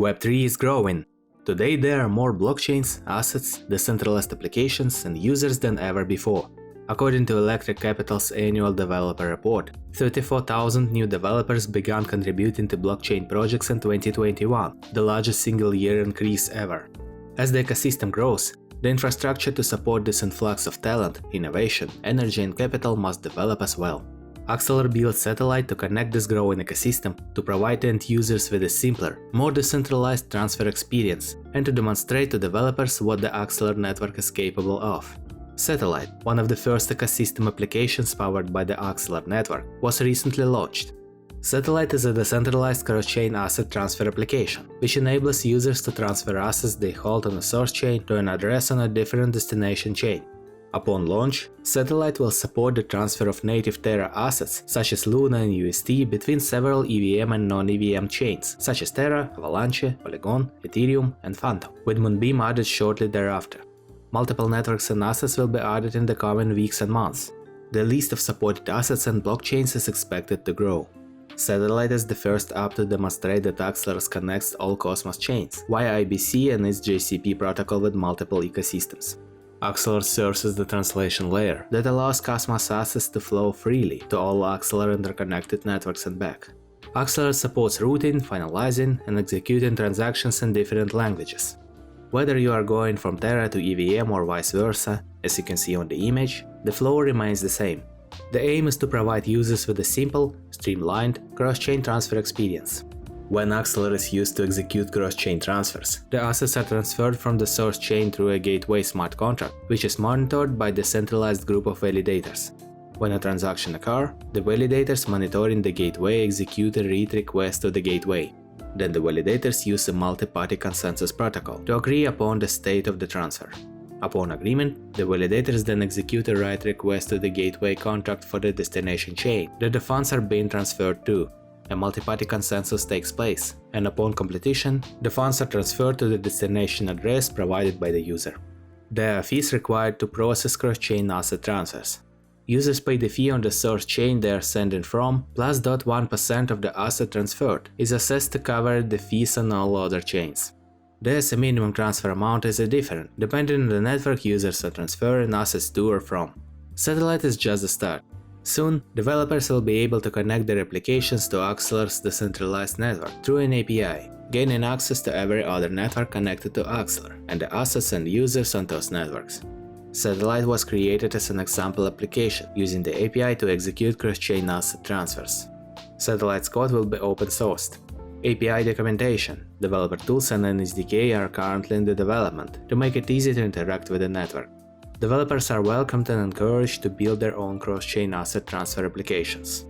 Web3 is growing. Today there are more blockchains, assets, decentralized applications and users than ever before. According to Electric Capital's annual developer report, 34,000 new developers began contributing to blockchain projects in 2021, the largest single-year increase ever. As the ecosystem grows, the infrastructure to support this influx of talent, innovation, energy and capital must develop as well. Axelar built Satellite to connect this growing ecosystem, to provide end users with a simpler, more decentralized transfer experience, and to demonstrate to developers what the Axelar network is capable of. Satellite, one of the first ecosystem applications powered by the Axelar network, was recently launched. Satellite is a decentralized cross-chain asset transfer application, which enables users to transfer assets they hold on a source chain to an address on a different destination chain. Upon launch, Satellite will support the transfer of native Terra assets such as Luna and UST between several EVM and non-EVM chains such as Terra, Avalanche, Polygon, Ethereum and Phantom, with Moonbeam added shortly thereafter. Multiple networks and assets will be added in the coming weeks and months. The list of supported assets and blockchains is expected to grow. Satellite is the first app to demonstrate that Axelar connects all Cosmos chains via IBC and its JCP protocol with multiple ecosystems. Axelar serves as the translation layer that allows Cosmos assets to flow freely to all Axelar interconnected networks and back. Axelar supports routing, finalizing, and executing transactions in different languages. Whether you are going from Terra to EVM or vice versa, as you can see on the image, the flow remains the same. The aim is to provide users with a simple, streamlined, cross-chain transfer experience. When Axelar is used to execute cross-chain transfers, the assets are transferred from the source chain through a gateway smart contract, which is monitored by the centralized group of validators. When a transaction occurs, the validators monitoring the gateway execute a read request to the gateway. Then the validators use a multi-party consensus protocol to agree upon the state of the transfer. Upon agreement, the validators then execute a write request to the gateway contract for the destination chain that the funds are being transferred to. A multi-party consensus takes place, and upon completion, the funds are transferred to the destination address provided by the user. There are fees required to process cross-chain asset transfers. Users pay the fee on the source chain they are sending from, plus 0.1% of the asset transferred is assessed to cover the fees on all other chains. There's a minimum transfer amount is different, depending on the network users are transferring assets to or from. Satellite is just the start. Soon, developers will be able to connect their applications to Axelar's decentralized network through an API, gaining access to every other network connected to Axelar and the assets and users on those networks. Satellite was created as an example application, using the API to execute cross-chain asset transfers. Satellite's code will be open-sourced. API documentation, developer tools and an SDK are currently in the development to make it easy to interact with the network. Developers are welcomed and encouraged to build their own cross-chain asset transfer applications.